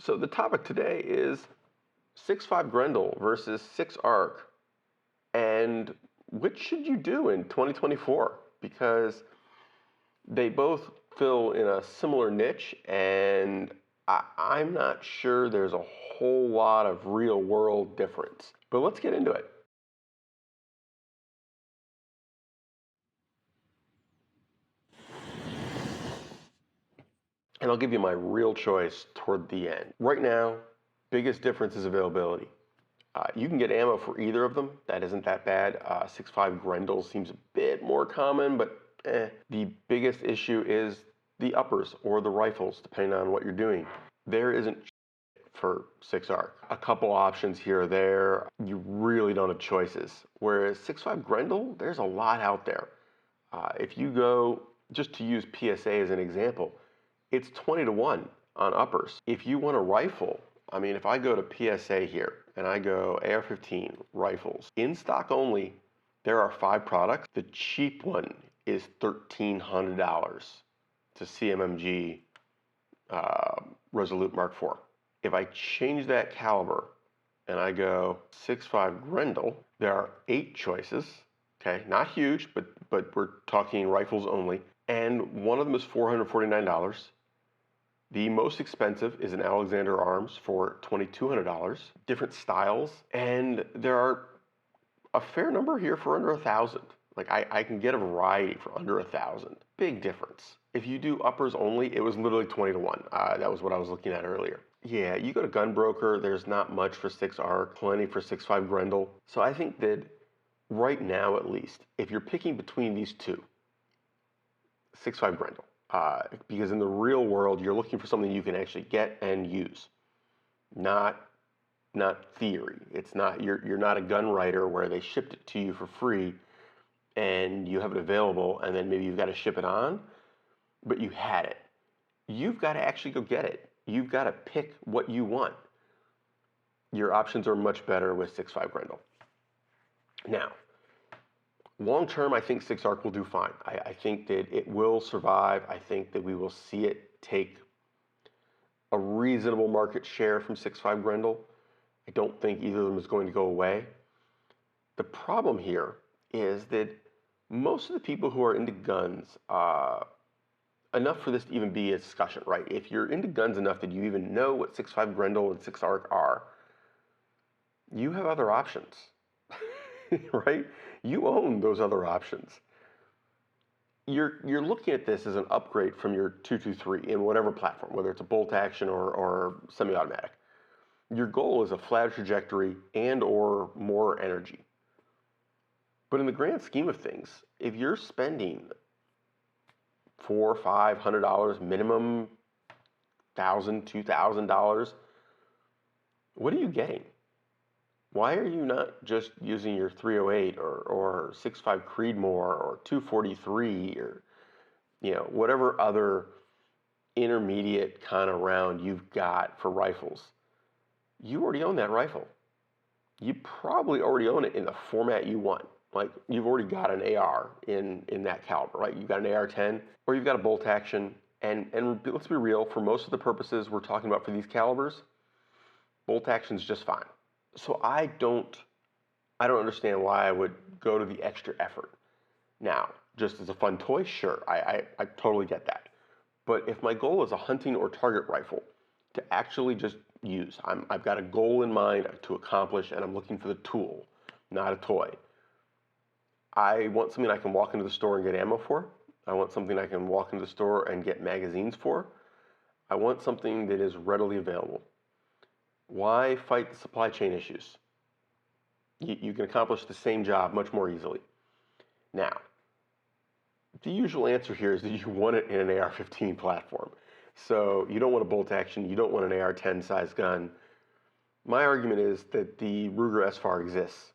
So the topic today is 6.5 Grendel versus 6 Arc, and which should you do in 2024? Because they both fill in a similar niche, and I'm not sure there's a whole lot of real world difference. But let's get into it. And I'll give you my real choice toward the end. Right now, biggest difference is availability. You can get ammo for either of them. That isn't that bad. 6.5 Grendel seems a bit more common, but The biggest issue is the uppers or the rifles, depending on what you're doing. There isn't for 6 arc. A couple options here or there. You really don't have choices. Whereas 6.5 Grendel, there's a lot out there. If you go, just to use PSA as an example, it's 20 to 1 on uppers. If you want a rifle, I mean, if I go to PSA here and I go AR-15 rifles, in stock only, there are 5 products. The cheap one is $1,300 to CMMG Resolute Mark IV. If I change that caliber and I go 6.5 Grendel, there are 8 choices. Okay, not huge, but we're talking rifles only. And one of them is $449. The most expensive is an Alexander Arms for $2,200. Different styles, and there are a fair number here for under $1,000. Like I can get a variety for under $1,000. Big difference. If you do uppers only, it was literally 20 to 1. That was what I was looking at earlier. Yeah, you go to Gunbroker, there's not much for 6 arc, plenty for 6.5 Grendel. So I think that right now, at least, if you're picking between these two, 6.5 Grendel, because in the real world, you're looking for something you can actually get and use, not theory. It's not you're not a gun writer where they shipped it to you for free and you have it available and then maybe you've got to ship it on, but you had it. You've got to actually go get it. You've got to pick what you want. Your options are much better with 6.5 Grendel. Now, long term, I think 6 arc will do fine. I think that it will survive. I think that we will see it take a reasonable market share from 6.5 Grendel. I don't think either of them is going to go away. The problem here is that most of the people who are into guns, enough for this to even be a discussion, right? If you're into guns enough that you even know what 6.5 Grendel and 6 arc are, you have other options, right? You own those other options. You're looking at this as an upgrade from your 223 in whatever platform, whether it's a bolt action or semi-automatic. Your goal is a flatter trajectory and or more energy. But in the grand scheme of things, if you're spending $400, $500 minimum, $1,000, $2,000, what are you getting? Why are you not just using your 308 or 6.5 Creedmoor or 243 or whatever other intermediate kind of round you've got for rifles? You already own that rifle. You probably already own it in the format you want. Like you've already got an AR in that caliber, right? You've got an AR-10 or you've got a bolt action. And let's be real, for most of the purposes we're talking about for these calibers, bolt action's just fine. So I don't understand why I would go to the extra effort. Now, just as a fun toy, sure, I totally get that. But if my goal is a hunting or target rifle to actually just use, I've got a goal in mind to accomplish and I'm looking for the tool, not a toy. I want something I can walk into the store and get ammo for. I want something I can walk into the store and get magazines for. I want something that is readily available. Why fight the supply chain issues? You can accomplish the same job much more easily. Now, the usual answer here is that you want it in an AR-15 platform. So you don't want a bolt action, you don't want an AR-10 size gun. My argument is that the Ruger S-FAR exists.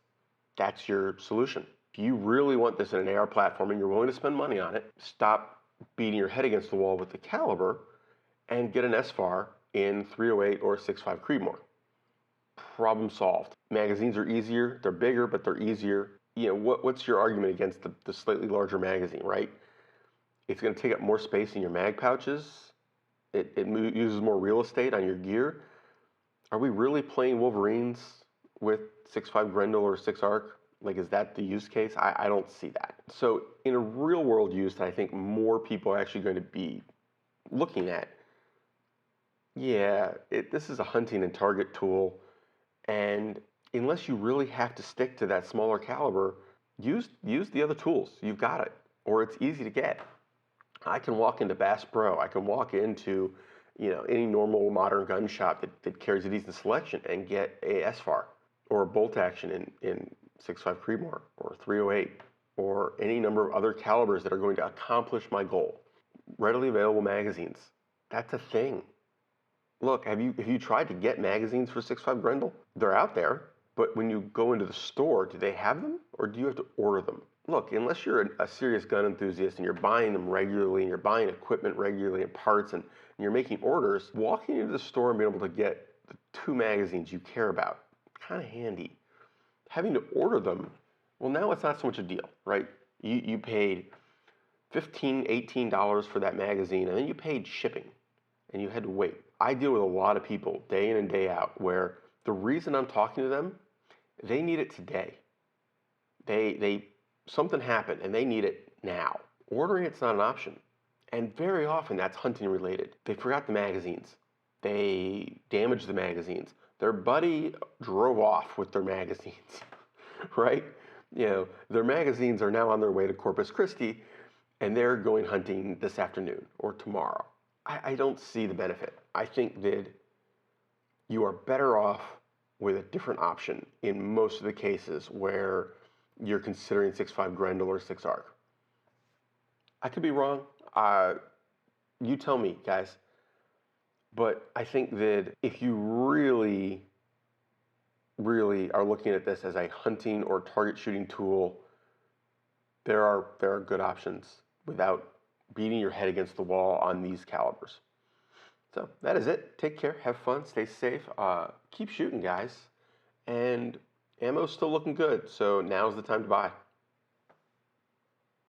That's your solution. If you really want this in an AR platform and you're willing to spend money on it, stop beating your head against the wall with the caliber and get an S-FAR in 308 or 6.5 Creedmoor. Problem solved. Magazines are easier, they're bigger, but they're easier. What's your argument against the slightly larger magazine, right? It's going to take up more space in your mag pouches. It uses more real estate on your gear. Are we really playing Wolverines with 6.5 Grendel or 6 Arc? Like, is that the use case? I don't see that. So in a real world use that I think more people are actually going to be looking at, yeah, this is a hunting and target tool. And unless you really have to stick to that smaller caliber, use the other tools. You've got it, or it's easy to get. I can walk into Bass Pro. I can walk into, any normal modern gun shop that carries a decent selection and get a SFAR or a bolt action in 6.5 Creedmoor or 308 or any number of other calibers that are going to accomplish my goal. Readily available magazines. That's a thing. Look, have you tried to get magazines for 6.5 Grendel? They're out there, but when you go into the store, do they have them or do you have to order them? Look, unless you're a serious gun enthusiast and you're buying them regularly and you're buying equipment regularly and parts and you're making orders, walking into the store and being able to get the 2 magazines you care about, kind of handy. Having to order them, well, now it's not so much a deal, right? You paid $15, $18 for that magazine and then you paid shipping and you had to wait. I deal with a lot of people day in and day out where the reason I'm talking to them, they need it today. They something happened and they need it now. Ordering it's not an option. And very often that's hunting related. They forgot the magazines. They damaged the magazines. Their buddy drove off with their magazines, right? Their magazines are now on their way to Corpus Christi and they're going hunting this afternoon or tomorrow. I don't see the benefit. I think that you are better off with a different option in most of the cases where you're considering 6.5 Grendel or 6 Arc. I could be wrong. You tell me, guys. But I think that if you really, really are looking at this as a hunting or target shooting tool, there are good options without beating your head against the wall on these calibers. So that is it. Take care, have fun, stay safe, keep shooting, guys. And ammo's still looking good, so now's the time to buy.